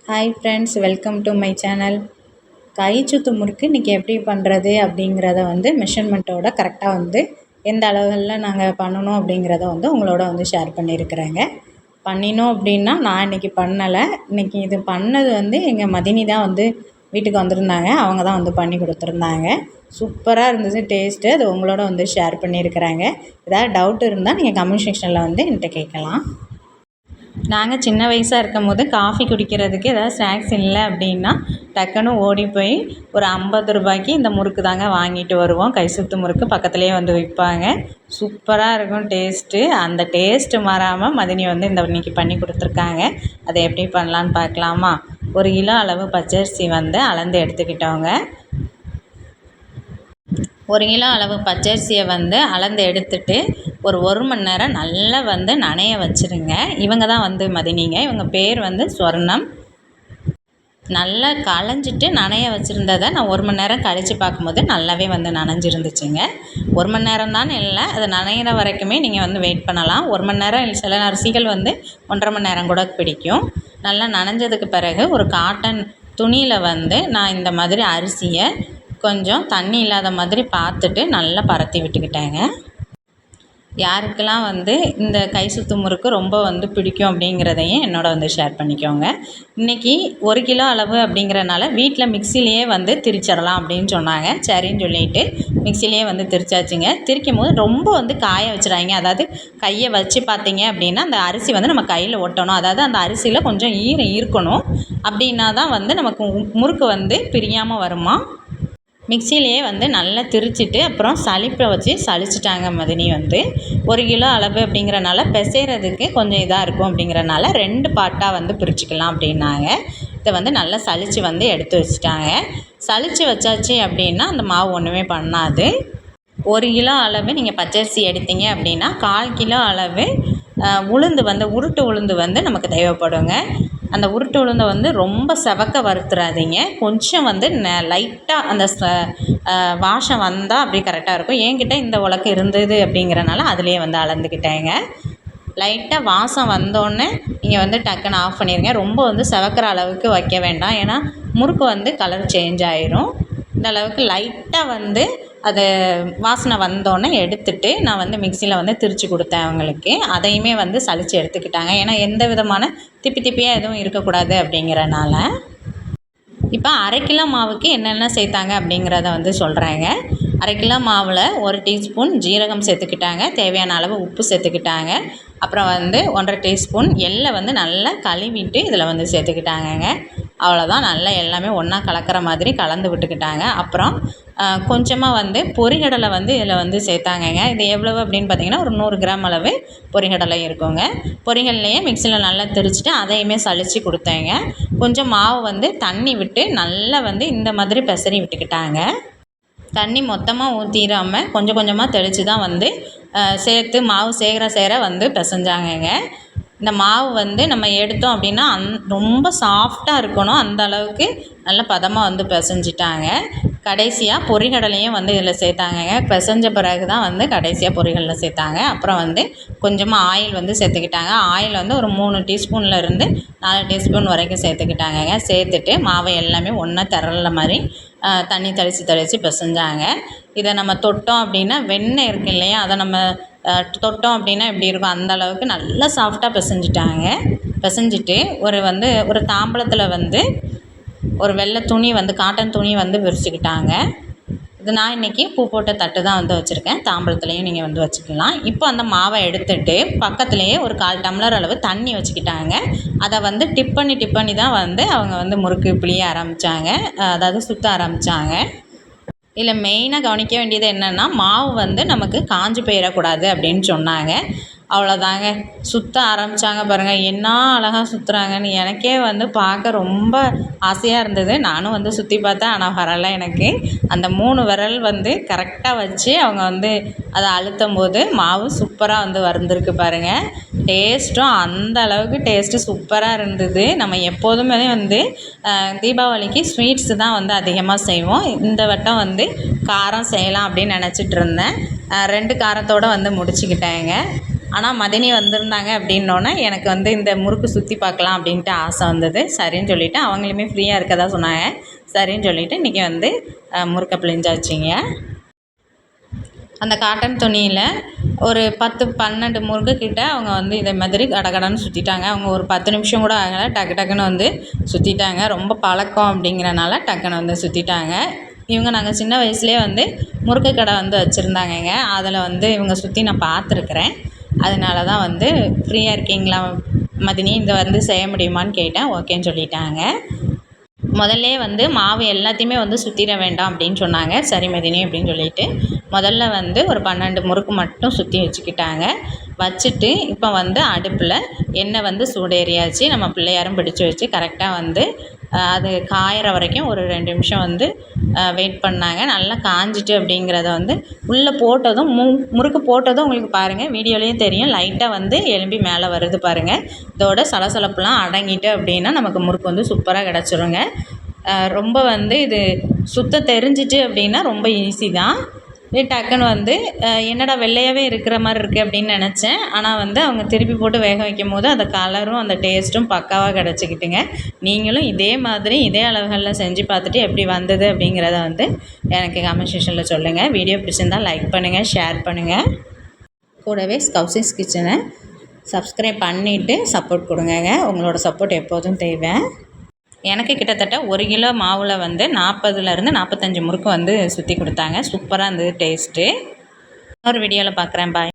Hi friends, welcome to my channel. கை சுத்து முறுக்கு இன்றைக்கி எப்படி பண்ணுறது அப்படிங்கிறத மெஷர்மெண்ட்டோட கரெக்டாக எந்த அளவுகளில் நாங்கள் பண்ணணும் அப்படிங்கிறத உங்களோட ஷேர் பண்ணியிருக்கிறேங்க. பண்ணினோம் அப்படின்னா நான் இன்றைக்கி பண்ணலை. இன்றைக்கி இது பண்ணது எங்கள் மதினி தான் வீட்டுக்கு வந்திருந்தாங்க. அவங்க தான் பண்ணி கொடுத்துருந்தாங்க. சூப்பராக இருந்துச்சு டேஸ்ட்டு. அது உங்களோட ஷேர் பண்ணியிருக்கிறாங்க. ஏதாவது டவுட் இருந்தால் நீங்கள் கமெண்ட் செக்ஷனில் என்கிட்ட கேட்கலாம். நாங்கள் சின்ன வயசாக இருக்கும்போது காஃபி குடிக்கிறதுக்கு ஏதாவது ஸ்நாக்ஸ் இல்லை அப்படின்னா டக்குன்னு ஓடி போய் ஒரு 50 ரூபாய்க்கு இந்த முறுக்கு தாங்க வாங்கிட்டு வருவோம். கை சுத்து முறுக்கு பக்கத்துலேயே விற்பாங்க. சூப்பராக இருக்கும் டேஸ்ட்டு. அந்த டேஸ்ட்டு மாறாமல் மதினி இன்றைக்கி பண்ணி கொடுத்துருக்காங்க. அதை எப்படி பண்ணலான்னு பார்க்கலாமா? 1 கிலோ அளவு பச்சரிசி அளந்து எடுத்துக்கிட்டோங்க. 1 கிலோ அளவு பச்சரிசியை அளந்து எடுத்துட்டு ஒரு மணி நேரம் நல்லா நனைய வச்சுருங்க. இவங்க தான் மதினிங்க. இவங்க பேர் ஸ்வர்ணம். நல்லா களைஞ்சிட்டு நனைய வச்சுருந்ததை நான் 1 மணி நேரம் கழித்து பார்க்கும்போது நல்லாவே நனைஞ்சிருந்துச்சுங்க. 1 மணி நேரம் தானே இல்லை, அது நனையிற வரைக்குமே நீங்கள் வெயிட் பண்ணலாம். 1 மணி நேரம் சில அரிசிகள் 1.5 மணி நேரம் கூட பிடிக்கும். நல்லா நனைஞ்சதுக்கு பிறகு ஒரு காட்டன் துணியில் நான் இந்த மாதிரி அரிசியை கொஞ்சம் தண்ணி இல்லாத மாதிரி பார்த்துட்டு நல்லா பரத்தி விட்டுக்கிட்டேங்க. யாருக்கெல்லாம் இந்த கை சுத்து முறுக்கு ரொம்ப பிடிக்கும் அப்படிங்கிறதையும் என்னோட ஷேர் பண்ணிக்கோங்க. இன்றைக்கி 1 கிலோ அளவு அப்படிங்கிறனால வீட்டில் மிக்சிலேயே திரிச்சிடலாம் அப்படின்னு சொன்னாங்க. சரின்னு சொல்லிட்டு மிக்சிலேயே திரிச்சாச்சுங்க. திரிக்கும் போது ரொம்ப காய வச்சிடாதீங்க. அதாவது கையை வச்சு பார்த்தீங்க அப்படின்னா அந்த அரிசி நம்ம கையில் ஒட்டணும். அதாவது அந்த அரிசியில் கொஞ்சம் ஈரம் இருக்கணும். அப்படின்னா தான் நமக்கு முறுக்கு பிரியாமல் வருமா. மிக்சிலேயே நல்லா திரிச்சிட்டு அப்புறம் சலிப்பை வச்சு சலிச்சிட்டாங்க மதினி. 1 கிலோ அளவு அப்படிங்கிறனால பிசைகிறதுக்கு கொஞ்சம் இதாக இருக்கும் அப்படிங்கிறனால 2 பார்ட்டாக பிரிச்சுக்கலாம் அப்படின்னாங்க. இதை நல்லா சலித்து எடுத்து வச்சுட்டாங்க. சலித்து வச்சாச்சு அப்படின்னா அந்த மாவு ஒன்றுமே பண்ணாது. 1 கிலோ அளவு நீங்கள் பச்சரிசி எடுத்தீங்க அப்படின்னா 1/4 கிலோ அளவு உளுந்து உருட்டு உளுந்து நமக்கு தேவைப்படுங்க. அந்த உருட்டு உளுந்தை ரொம்ப செவக்க வறுத்துறாதீங்க. கொஞ்சம் லைட்டாக அந்த வாசம் வந்தால் அப்படி கரெக்டாக இருக்கும். என்கிட்ட இந்த உலக்கு இருந்தது அப்படிங்கிறனால அதிலே அளந்துக்கிட்டேங்க. லைட்டாக வாசம் வந்தோடனே நீங்கள் டக்குன்னு ஆஃப் பண்ணிடுங்க. ரொம்ப செவக்கிற அளவுக்கு வைக்க வேண்டாம். ஏன்னா முறுக்கு கலர் சேஞ்ச் ஆயிரும். இந்த அளவுக்கு லைட்டாக அது வாசனை வந்தோடனே எடுத்துட்டு நான் மிக்சியில் திரித்து கொடுத்தேன் அவங்களுக்கு. அதையுமே சலித்து எடுத்துக்கிட்டாங்க. ஏன்னா எந்த விதமான திப்பியாக எதுவும் இருக்கக்கூடாது அப்படிங்கிறனால. இப்போ 1/2 கிலோ மாவுக்கு என்னென்ன சேர்த்தாங்க அப்படிங்கிறத சொல்கிறேங்க. 1/2 கிலோ மாவில் 1 டீஸ்பூன் ஜீரகம் சேர்த்துக்கிட்டாங்க. தேவையான அளவு உப்பு சேர்த்துக்கிட்டாங்க. அப்புறம் 1.5 டீஸ்பூன் எள்ளை நல்லா கழுவிட்டு இதில் சேர்த்துக்கிட்டாங்கங்க. அவ்வளோதான். நல்லா எல்லாமே ஒன்றா கலக்கிற மாதிரி கலந்து விட்டுக்கிட்டாங்க. அப்புறம் கொஞ்சமாக பொரிகடலை இதில் சேர்த்தாங்கங்க. இது எவ்வளவு அப்படின்னு பார்த்தீங்கன்னா ஒரு 100 கிராம் அளவு பொரிகடலை இருக்குங்க. பொரிகடலையே மிக்சியில் நல்லா திரிச்சிட்டு அதையுமே சலித்து கொடுத்தேங்க. கொஞ்சம் மாவு தண்ணி விட்டு நல்லா இந்த மாதிரி பெசரி விட்டுக்கிட்டாங்க. தண்ணி மொத்தமாக ஊற்றிடாமல் கொஞ்சம் கொஞ்சமாக தெளித்து தான் சேர்த்து மாவு சேர பிசைஞ்சாங்கங்க. இந்த மாவு நம்ம எடுத்தோம் அப்படின்னா ரொம்ப சாஃப்டாக இருக்கணும். அந்த அளவுக்கு நல்ல பதமாக பிசைஞ்சிட்டாங்க. கடைசியாக பொரிகடலையும் இதில் சேர்த்தாங்கங்க. பிசைஞ்ச பிறகு தான் கடைசியாக பொரிகடலை சேர்த்தாங்க. அப்புறம் கொஞ்சமாக ஆயில் சேர்த்துக்கிட்டாங்க. ஆயில் ஒரு 3 டீஸ்பூன்லேருந்து 4 டீஸ்பூன் வரைக்கும் சேர்த்துக்கிட்டாங்கங்க. சேர்த்துட்டு மாவை எல்லாமே ஒன்றா திரள மாதிரி தண்ணி தெளித்து பிசைஞ்சாங்க. இதை நம்ம தொட்டோம் அப்படின்னா வெண்ணெய் இருக்குது இல்லையா, அதை நம்ம தொட்டோம் அப்படின்னா எப்படி இருக்கும் அந்த அளவுக்கு நல்லா சாஃப்டாக பிசைஞ்சிட்டாங்க. பிசைஞ்சிட்டு ஒரு தாம்பலத்தில் ஒரு வெள்ளை துணி காட்டன் துணி விரிச்சுக்கிட்டாங்க. இது நான் இன்றைக்கி பூ போட்ட தட்டு தான் வச்சுருக்கேன். தாம்பலத்துலேயும் நீங்கள் வச்சுக்கலாம். இப்போ அந்த மாவை எடுத்துட்டு பக்கத்துலேயே ஒரு 1/4 டம்ளர் அளவு தண்ணி வச்சுக்கிட்டாங்க. அதை டிப் பண்ணி தான் அவங்க முறுக்கு பிழிய ஆரம்பித்தாங்க. அதாவது சுற்ற ஆரம்பித்தாங்க. இதில் மெயினாக கவனிக்க வேண்டியது என்னென்னா மாவு நமக்கு காஞ்சு போயிடக்கூடாது அப்படின்னு சொன்னாங்க. அவ்வளோதாங்க. சுற்ற ஆரம்பித்தாங்க பாருங்கள். என்ன அழகாக சுற்றுறாங்கன்னு எனக்கே பார்க்க ரொம்ப ஆசையாக இருந்தது. நானும் சுற்றி பார்த்தேன். ஆனால் வரலை எனக்கு. அந்த 3 விரல் கரெக்டாக வச்சு அவங்க அதை அழுத்தும் போது மாவு சூப்பராக வந்திருக்கு பாருங்கள். டேஸ்ட்டும் அந்த அளவுக்கு டேஸ்ட்டு சூப்பராக இருந்தது. நம்ம எப்போதுமே தீபாவளிக்கு ஸ்வீட்ஸு தான் அதிகமாக செய்வோம். இந்த வட்டம் காரம் செய்யலாம் அப்படின்னு நினச்சிட்டு இருந்தேன். 2 காரத்தோடு முடிச்சுக்கிட்டேங்க. ஆனால் மதினி வந்திருந்தாங்க அப்படின்னோடனே எனக்கு வந்து இந்த முறுக்கு சுற்றி பார்க்கலாம் அப்படின்ட்டு ஆசை வந்தது. சரின்னு சொல்லிவிட்டு அவங்களுமே ஃப்ரீயாக இருக்கதா சொன்னாங்க. சரின்னு சொல்லிவிட்டு இன்றைக்கி வந்து முறுக்கை பிழிஞ்சாச்சுங்க. அந்த காட்டன் துணியில் ஒரு 10-12 முறுக்கு கிட்ட அவங்க வந்து இதே மாதிரி கடகடன்னு சுற்றிட்டாங்க. அவங்க ஒரு 10 நிமிஷம் கூட ஆகலை, டக்குன்னு வந்து சுற்றிட்டாங்க. ரொம்ப பழக்கம் அப்படிங்கிறனால டக்குன்னு வந்து சுற்றிட்டாங்க. இவங்க நாங்கள் சின்ன வயசுலேயே வந்து முறுக்கு கடை வந்து வச்சுருந்தாங்கங்க. அதில் வந்து இவங்க சுற்றி நான் பார்த்துருக்குறேன். அதனால தான் வந்து ஃப்ரீயாக இருக்கீங்களா மதினி, இந்த வந்து செய்ய முடியுமான்னு கேட்டேன். ஓகேன்னு சொல்லிட்டாங்க. முதல்லே வந்து மாவு எல்லாத்தையுமே வந்து சுற்றிட வேண்டாம் அப்படின்னு சொன்னாங்க. சரி மதினி அப்படின்னு சொல்லிட்டு முதல்ல வந்து ஒரு 12 முறுக்கு மட்டும் சுற்றி வச்சுக்கிட்டாங்க. வச்சுட்டு இப்போ வந்து அடுப்பில் எண்ணெய் வந்து சூடேறியாச்சு. நம்ம பிள்ளையாரும் பிடிச்சி வச்சு கரெக்டாக வந்து அது காயிற வரைக்கும் ஒரு 2 நிமிஷம் வந்து வெயிட் பண்ணாங்க. நல்லா காஞ்சிட்டு அப்படிங்கிறத வந்து உள்ளே போட்டதும் முறுக்கு போட்டதும் உங்களுக்கு பாருங்கள், வீடியோலேயும் தெரியும், லைட்டாக வந்து எலும்பி மேலே வருது பாருங்கள். இதோட சலசலப்புலாம் அடங்கிட்டு அப்படின்னா நமக்கு முறுக்கு வந்து சூப்பராக கிடச்சிருங்க. ரொம்ப வந்து இது சுத்த தெரிஞ்சிட்டு அப்படின்னா ரொம்ப ஈஸி தான். டக்குன்னு வந்து என்னடா வெள்ளையாகவே இருக்கிற மாதிரி இருக்குது அப்படின்னு நினச்சேன். ஆனால் வந்து அவங்க திருப்பி போட்டு வேக வைக்கும் போது அந்த கலரும் அந்த டேஸ்ட்டும் பக்காவாக கிடச்சிக்கிட்டுங்க. நீங்களும் இதே மாதிரி இதே அளவுகளில் செஞ்சு பார்த்துட்டு எப்படி வந்தது அப்படிங்கிறத வந்து எனக்கு கமெண்ட் செக்ஷனில் சொல்லுங்கள். வீடியோ பிடிச்சிருந்தால் லைக் பண்ணுங்கள், ஷேர் பண்ணுங்கள். கூடவே கௌசிஸ் கிச்சனை சப்ஸ்கிரைப் பண்ணிவிட்டு சப்போர்ட் கொடுங்கங்க. உங்களோட சப்போர்ட் எப்போதும் தேவை. எனக்கு கிட்டத்தட்ட 1 கிலோ மாவில் வந்து 40லேருந்து 45 முறுக்கு வந்து சுற்றி கொடுத்தாங்க. சூப்பராக இருந்தது டேஸ்ட்டு. இன்னொரு வீடியோவில் பார்க்குறேன். பாய்.